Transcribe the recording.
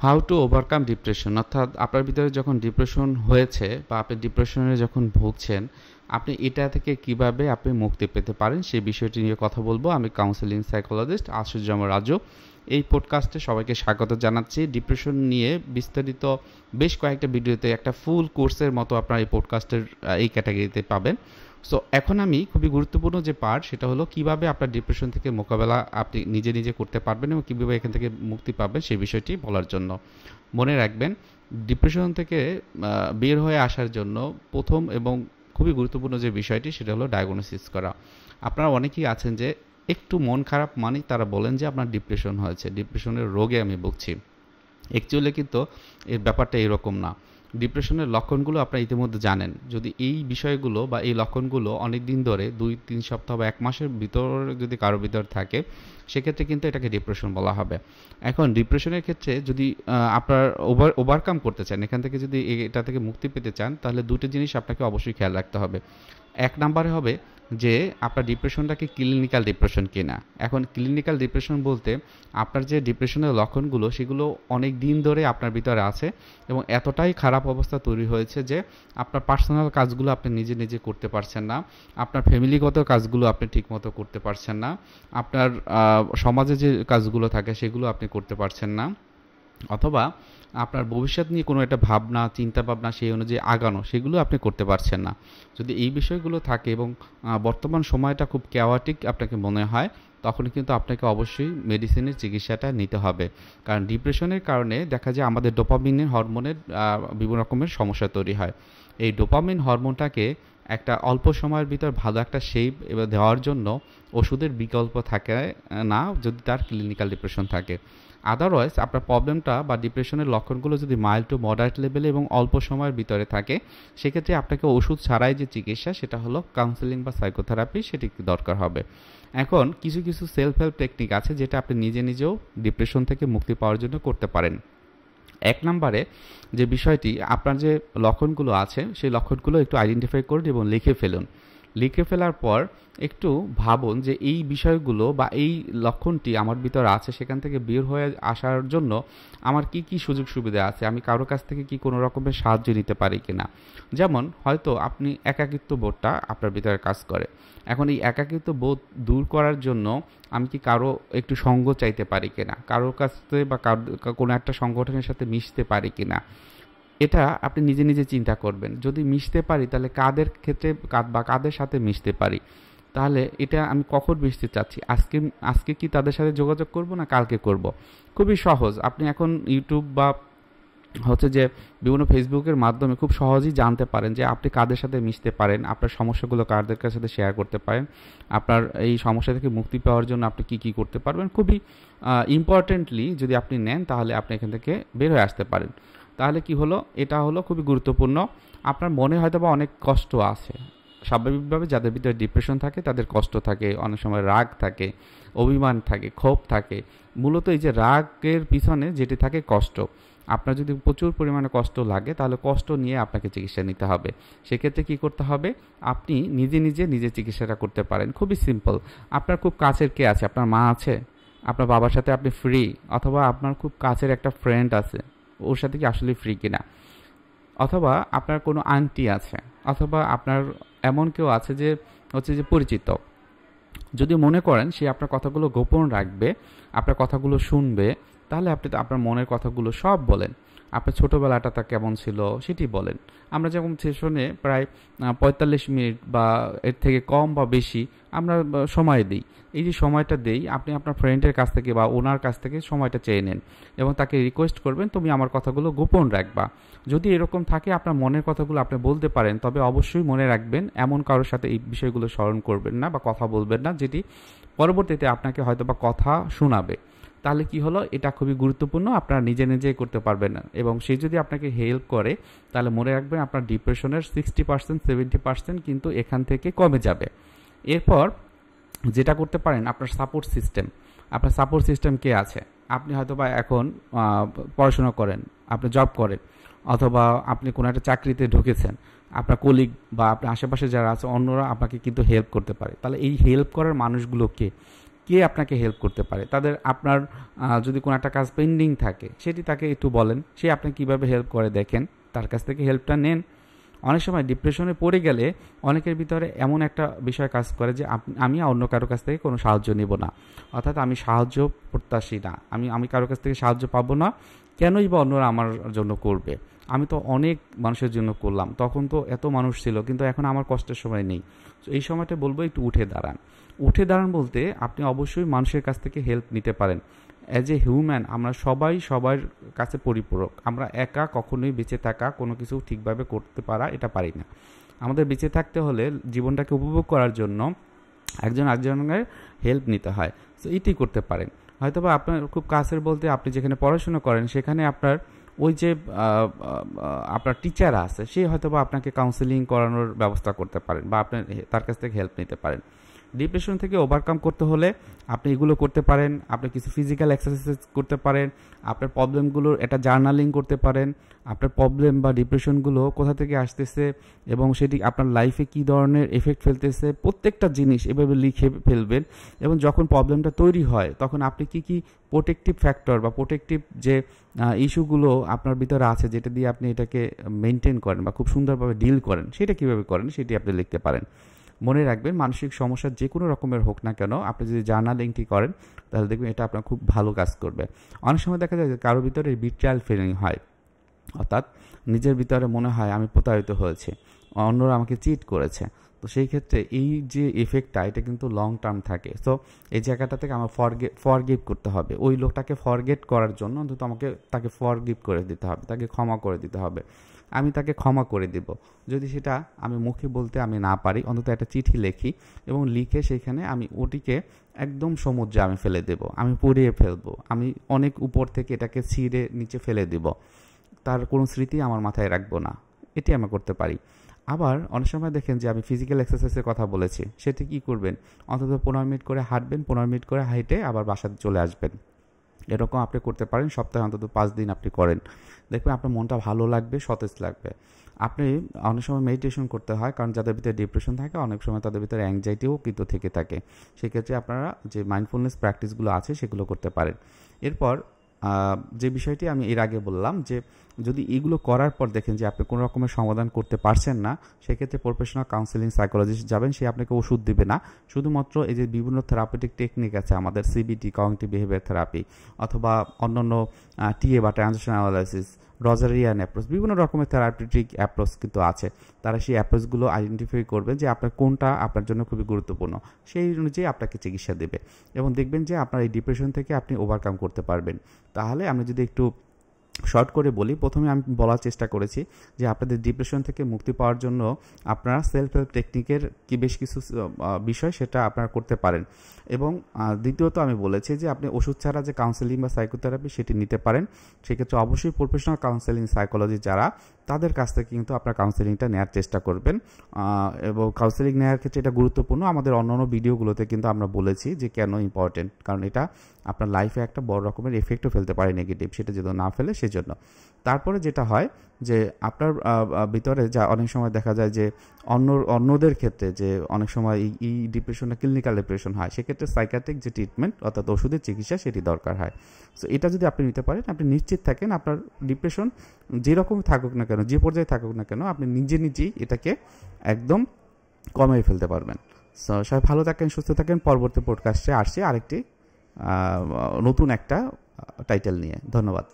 How to overcome depression, অর্থাৎ আপনার ভিতরে যখন ডিপ্রেশন হয়েছে বা আপনি ডিপ্রেশনে যখন ভুগছেন, আপনি এটা থেকে কিভাবে আপনি মুক্তি পেতে পারেন সেই বিষয়টি নিয়ে কথা বলবো। আমি কাউন্সেলিং সাইকোলজিস্ট আশুজ্জামান রাজু। এই পডকাস্টে সবাইকে স্বাগত জানাচ্ছি। ডিপ্রেশন নিয়ে বিস্তারিত বেশ কয়েকটা ভিডিওতে একটা ফুল কোর্সের মতো আপনার এই পডকাস্টের এই ক্যাটাগরিতে পাবেন। সো এখন আমি খুবই গুরুত্বপূর্ণ যে পার্ট, সেটা হলো কিভাবে আপনার ডিপ্রেশন থেকে মোকাবেলা আপনি নিজে নিজে করতে পারবেন এবং কীভাবে এখান থেকে মুক্তি পাবেন সেই বিষয়টি বলার জন্য। মনে রাখবেন, ডিপ্রেশন থেকে বের হয়ে আসার জন্য প্রথম এবং খুবই গুরুত্বপূর্ণ যে বিষয়টি সেটা হলো ডায়াগনোসিস করা। আপনারা অনেকেই আছেন যে একটু মন খারাপ মানেই তারা বলেন যে আপনার ডিপ্রেশন হয়েছে, ডিপ্রেশনের রোগে আমি ভুগছি। অ্যাকচুয়ালি কিন্তু এর ব্যাপারটা এরকম না। ডিপ্রেশনের লক্ষণগুলো আপনারা ইতিমধ্যে জানেন। যদি এই বিষয়গুলো বা এই লক্ষণগুলো অনেক দিন ধরে 2-3 সপ্তাহ বা 1 মাসের ভিতরে যদি কারো ভিতর থাকে, সেক্ষেত্রে কিন্তু এটাকে ডিপ্রেশন বলা হবে। এখন ডিপ্রেশনের ক্ষেত্রে যদি আপনার ওভারকাম করতে চান, এখান থেকে যদি এটা থেকে মুক্তি পেতে চান, তাহলে দুটো জিনিস আপনাকে অবশ্যই খেয়াল রাখতে হবে। 1 নম্বরে হবে যে আপনার ডিপ্রেশনটাকে ক্লিনিক্যাল ডিপ্রেশন কিনা। এখন ক্লিনিক্যাল ডিপ্রেশন বলতে আপনার যে ডিপ্রেশনের লক্ষণগুলো সেগুলো অনেক দিন ধরে আপনার ভিতরে আছে এবং এতটাই খারাপ অবস্থা তৈরি হয়েছে যে আপনার পার্সোনাল কাজগুলো আপনি নিজে নিজে করতে পারছেন না, আপনার ফ্যামিলিগত কাজগুলো আপনি ঠিকমতো করতে পারছেন না, আপনার সমাজে যে কাজগুলো থাকে সেগুলো আপনি করতে পারছেন না, অথবা আপনার ভবিষ্যৎ নিয়ে কোনো একটা ভাবনা চিন্তাভাবনা সেই অনুযায়ী আগানো সেগুলো আপনি করতে পারছেন না। যদি এই বিষয়গুলো থাকে এবং বর্তমান সময়টা খুব ক্যাওয়াটিক আপনাকে মনে হয়, তখন কিন্তু আপনাকে অবশ্যই মেডিসিনের চিকিৎসাটা নিতে হবে। কারণ ডিপ্রেশনের কারণে দেখা যায় আমাদের ডোপামিনের হরমোনের বিভিন্ন রকমের সমস্যা তৈরি হয়। এই ডোপামিন হরমোনটাকে একটা অল্প সময়ের ভিতর ভালো একটা শেপ এবার দেওয়ার জন্য ওষুধের বিকল্প থাকে না যদি তার ক্লিনিক্যাল ডিপ্রেশন থাকে। আদারওয়াইজ আপনার প্রবলেমটা বা ডিপ্রেশনের লক্ষণগুলো যদি মাইল্ড টু মডারেট লেভেলে এবং অল্প সময়ের ভিতরে থাকে, সেক্ষেত্রে আপনাকে ওষুধ ছাড়াই যে চিকিৎসা সেটা হলো কাউন্সেলিং বা সাইকোথেরাপি, সেটি দরকার হবে। এখন কিছু কিছু সেলফ হেল্প টেকনিক আছে যেটা আপনি নিজে নিজেও ডিপ্রেশন থেকে মুক্তি পাওয়ার জন্য করতে পারেন। 1 নম্বরে যে বিষয়টি, আপনার যে লক্ষণগুলো আছে সেই লক্ষণগুলো একটু আইডেন্টিফাই করুন এবং লিখে ফেলুন। লিখে ফেলার পর একটু ভাবুন যে এই বিষয়গুলো বা এই লক্ষণটি আমার ভিতরে আছে, সেখান থেকে বের হয়ে আসার জন্য আমার কি কি সুযোগ সুবিধা আছে, আমি কারো কাছ থেকে কি কোনো রকমের সাহায্য নিতে পারি কিনা। যেমন হয়তো আপনি একাকিত্ব বোধটা আপনার ভিতরে কাজ করে। এখন এই একাকিত্ব বোধ দূর করার জন্য আমি কি কারো একটু সঙ্গ চাইতে পারি কিনা, কারোর কাছে বা কোনো একটা সংগঠনের সাথে মিশতে পারি কিনা, এটা আপনি নিজে নিজে চিন্তা করবেন। যদি মিশতে পারি তাহলে কাদের ক্ষেত্রে বা কাদের সাথে মিশতে পারি, তাহলে এটা আমি কখন মিশতে চাচ্ছি, আজকে কি তাদের সাথে যোগাযোগ করব না কালকে করব। খুবই সহজ। আপনি এখন ইউটিউব বা যে বিভিন্ন ফেসবুকের মাধ্যমে খুব সহজেই জানতে পারেন যে আপনি কাদের সাথে মিশতে পারেন, আপনার সমস্যাগুলো কাদের সাথে শেয়ার করতে পারেন, আপনার এই সমস্যা থেকে মুক্তি পাওয়ার জন্য আপনি কি কি করতে পারবেন। খুবই ইম্পর্টেন্টলি যদি আপনি নেন তাহলে আপনি এখান থেকে বের হয়ে আসতে পারেন। তাহলে কি হলো, এটা হলো খুবই গুরুত্বপূর্ণ। আপনার মনে হয়তো বা অনেক কষ্ট আছে, স্বাভাবিকভাবে যাদের ভিতরে ডিপ্রেশন থাকে তাদের কষ্ট থাকে, অনেক সময় রাগ থাকে, অভিমান থাকে, ক্ষোভ থাকে। মূলত এই যে রাগের পিছনে যেটি থাকে কষ্ট। আপনার যদি প্রচুর পরিমাণে কষ্ট লাগে তাহলে কষ্ট নিয়ে আপনাকে চিকিৎসা নিতে হবে। সেক্ষেত্রে কি করতে হবে, আপনি নিজে চিকিৎসাটা করতে পারেন। খুবই সিম্পল। আপনার খুব কাছের কে আছে, আপনার মা আছে, আপনার বাবার সাথে আপনি ফ্রি, অথবা আপনার খুব কাছের একটা ফ্রেন্ড আছে, ওর সাথে কি আসলে ফ্রি কিনা, অথবা আপনার কোনো আন্টি আছে, অথবা আপনার এমন কেউ আছে যে পরিচিত। যদি মনে করেন সে আপনার কথাগুলো গোপন রাখবে, আপনার কথাগুলো শুনবে, তাহলে আপনি আপনার মনের কথাগুলো সব বলেন। আপনার ছোটোবেলাটা তা কেমন ছিল সেটি বলেন। আমরা যেমন সেশনে প্রায় 45 মিনিট বা এর থেকে কম বা বেশি আমরা সময় দিই। এই যে সময়টা দেই, আপনি আপনার ফ্রেন্ডের কাছ থেকে বা ওনার কাছ থেকে সময়টা চেয়ে নেন এবং তাকে রিকোয়েস্ট করবেন তুমি আমার কথাগুলো গোপন রাখবা। যদি এরকম থাকে আপনার মনের কথাগুলো আপনি বলতে পারেন, তবে অবশ্যই মনে রাখবেন এমন কারোর সাথে এই বিষয়গুলো স্মরণ করবেন না বা কথা বলবেন না যেটি পরবর্তীতে আপনাকে হয়তো বা কথা শোনাবে। তাহলে কি হলো, এটা খুবই গুরুত্বপূর্ণ, আপনারা নিজেই করতে পারবেন না। এবং সে যদি আপনাকে হেল্প করে তাহলে মনে রাখবেন আপনার ডিপ্রেশনের 60% 70% কিন্তু এখান থেকে কমে যাবে। এরপর যেটা করতে পারেন, আপনার সাপোর্ট সিস্টেম কে আছে। আপনি হয়তো বা এখন পড়াশোনা করেন, আপনি জব করেন, অথবা আপনি কোনো একটা চাকরিতে ঢুকেছেন, আপনার কলিগ বা আপনার আশেপাশে যারা আছে অন্যরা আপনাকে কিন্তু হেল্প করতে পারে। তাহলে এই হেল্প করার মানুষগুলোকে কে আপনাকে হেল্প করতে পারে। তাদের আপনার যদি কোনো একটা কাজ পেন্ডিং থাকে সেটি তাকে একটু বলেন, সে আপনাকে কীভাবে হেল্প করে দেখেন, তার কাছ থেকে হেল্পটা নেন। অনেক সময় ডিপ্রেশনে পড়ে গেলে অনেকের ভিতরে এমন একটা বিষয় কাজ করে যে আমি অন্য কারো কাছ থেকে কোনো সাহায্য নেব না, অর্থাৎ আমি সাহায্য প্রত্যাশী না, আমি কারো কাছ থেকে সাহায্য পাবো না, কেনই বা অন্যরা আমার জন্য করবে, আমি তো অনেক মানুষের জন্য করলাম, তখন তো এত মানুষ ছিল, কিন্তু এখন আমার কষ্টের সময় নেই। তো এই সময়টা বলবো একটু উঠে দাঁড়ান। উঠে দাঁড়ান বলতে আপনি অবশ্যই মানুষের কাছ থেকে হেল্প নিতে পারেন। অ্যাজ এ হিউম্যান আমরা সবাই সবার কাছে পরিপূরক, আমরা একা কখনোই বেঁচে থাকা কোনো কিছু ঠিকভাবে করতে পারা এটা পারি না। আমাদের বেঁচে থাকতে হলে জীবনটাকে উপভোগ করার জন্য একজন আরেকজনের হেল্প নিতে হয়। তো এটি করতে পারেন। হয়তোবা আপনার খুব কাছের বলতে আপনি যেখানে পড়াশোনা করেন সেখানে আপনার ওই যে আপনার টিচার আছে, সে হয়তোবা আপনাকে কাউন্সেলিং করানোর ব্যবস্থা করতে পারেন বা আপনি তার কাছ থেকে হেল্প নিতে পারেন। ডিপ্রেশন থেকে ওভারকাম করতে হলে আপনি এগুলো করতে পারেন, আপনি কিছু ফিজিক্যাল এক্সারসাইজ করতে পারেন, আপনার প্রবলেমগুলোর একটা জার্নালিং করতে পারেন, আপনার প্রবলেম বা ডিপ্রেশনগুলো কোথা থেকে আসতেছে এবং সেটি আপনার লাইফে কী ধরনের এফেক্ট ফেলতেছে প্রত্যেকটা জিনিস এভাবে লিখে ফেলবেন। এবং যখন প্রবলেমটা তৈরি হয় তখন আপনি কি কি প্রোটেকটিভ ফ্যাক্টর বা প্রোটেকটিভ যে ইস্যুগুলো আপনার ভিতরে আছে যেটা দিয়ে আপনি এটাকে মেনটেন করেন বা খুব সুন্দরভাবে ডিল করেন, সেটা কীভাবে করেন সেটি আপনি লিখতে পারেন। মনে রাখবেন, মানসিক সমস্যা যে কোনো রকমের হোক না কেন, আপনি যদি জার্নালিংটি করেন তাহলে দেখবেন এটা আপনার খুব ভালো কাজ করবে। অনেক সময় দেখা যায় যে কারোর ভিতরে বিট্রায়াল ফিলিং হয়, অর্থাৎ নিজের ভিতরে মনে হয় আমি প্রতারিত হয়েছে, অন্যরা আমাকে চিট করেছে। তো সেই ক্ষেত্রে এই যে এফেক্টটা এটা কিন্তু লং টার্ম থাকে। সো এই জায়গাটা থেকে আমার ফরগিভ করতে হবে, ওই লোকটাকে ফরগেট করার জন্য অন্তত আমাকে তাকে ফরগিভ করে দিতে হবে, তাকে ক্ষমা করে দিতে হবে। আমি তাকে ক্ষমা করে দিব, যদি সেটা আমি মুখে বলতে আমি না পারি অন্তত একটা চিঠি লিখি এবং লিখে সেইখানে আমি ওটিকে একদম সমুদ্রে আমি ফেলে দেব, আমি পুড়িয়ে ফেলবো, আমি অনেক উপর থেকে এটাকে ছিঁড়ে নিচে ফেলে দেব, তার কোনো স্মৃতি আমার মাথায় রাখবো না, এটি আমি করতে পারি। আবার অনেক সময় দেখেন যে আমি ফিজিক্যাল এক্সারসাইজের কথা বলেছি, সেটি কি করবেন, অন্তত 15 মিনিট করে হাঁটবেন, 15 মিনিট করে হাইটে আবার বাসাতে চলে আসবেন। এরকম আপনি করতে পারেন, সপ্তাহে অন্তত 5 দিন আপনি করেন, দেখবেন আপনার মনটা ভালো লাগবে, সতেজ লাগবে। আপনি অনেক সময় মেডিটেশন করতে হয়, কারণ যাদের ভিতরে ডিপ্রেশন থাকে অনেক সময় তাদের ভিতরে অ্যাংজাইটিও কিন্তু থেকে থাকে, সেক্ষেত্রে আপনারা যে মাইন্ডফুলনেস প্র্যাকটিসগুলো আছে সেগুলো করতে পারেন। এরপর যে বিষয়টি আমি এর আগে বললাম যে যদি এগুলো করার পর দেখেন যে আপনি কোনো রকমের সমাধান করতে পারছেন না, সেক্ষেত্রে প্রফেশনাল কাউন্সেলিং সাইকোলজিস্ট যাবেন, সে আপনাকে ওষুধ দিবে না, শুধুমাত্র এই যে বিভিন্ন থেরাপিউটিক টেকনিক আছে আমাদের সিবিটি, কগনিটিভ বিহেভিয়ার থেরাপি, অথবা অন্যান্য টিএ বা ট্রানজেকশন অ্যানালাইসিস, রজারিয়ান অ্যাপ্রোচ, বিভিন্ন রকমের থেরাপিউটিক অ্যাপ্রোচ কিন্তু আছে। তারা সেই অ্যাপ্রোচগুলো আইডেন্টিফাই করবে যে আপনার কোনটা আপনার জন্য খুবই গুরুত্বপূর্ণ, সেই অনুযায়ী আপনাকে চিকিৎসা দেবে এবং দেখবেন যে আপনার এই ডিপ্রেশন থেকে আপনি ওভারকাম করতে পারবেন। তাহলে আমি যদি একটু শর্ট করে বলি, প্রথমে আমি বলার চেষ্টা করেছি যে আপনাদের ডিপ্রেশন থেকে মুক্তি পাওয়ার জন্য আপনারা সেলফ হেল্প টেকনিকের কি বেশ কিছু বিষয় সেটা আপনারা করতে পারেন। এবং দ্বিতীয়ত আমি বলেছি যে আপনি ওষুধ ছাড়া যে কাউন্সেলিং বা সাইকোথেরাপি সেটি নিতে পারেন, সেক্ষেত্রে অবশ্যই প্রফেশনাল কাউন্সেলিং সাইকোলজি যারা, তাদের কাছ থেকে কিন্তু আপনার কাউন্সেলিংটা নেওয়ার চেষ্টা করবেন। এবং কাউন্সেলিং নেওয়ার ক্ষেত্রে এটা গুরুত্বপূর্ণ, আমাদের অন্যান্য ভিডিওগুলোতে কিন্তু আমরা বলেছি যে কেন ইম্পর্টেন্ট, কারণ এটা আপনার লাইফে একটা বড় রকমের এফেক্টও ফেলতে পারে নেগেটিভ, সেটা যদি না ফেলে সেজন্য। তারপরে যেটা হয় যে আপনার ভিতরে যা অনেক সময় দেখা যায় যে অন্যদের ক্ষেত্রে যে অনেক সময় এই ডিপ্রেশনটা ক্লিনিক্যাল ডিপ্রেশন হয়, সেক্ষেত্রে সাইকিয়াট্রিক যে ট্রিটমেন্ট অর্থাৎ ওষুধের চিকিৎসা সেটি দরকার হয়। সো এটা যদি আপনি নিতে পারেন, আপনি নিশ্চিত থাকেন আপনার ডিপ্রেশন যেরকম থাকুক না কেন, যে পর্যায়ে থাকুক না কেন, আপনি নিজেই এটাকে একদম কমিয়ে ফেলতে পারবেন। সো সবাই ভালো থাকেন, সুস্থ থাকেন। পরবর্তী পডকাস্টে আসছে আরেকটি নতুন একটা টাইটেল নিয়ে। ধন্যবাদ।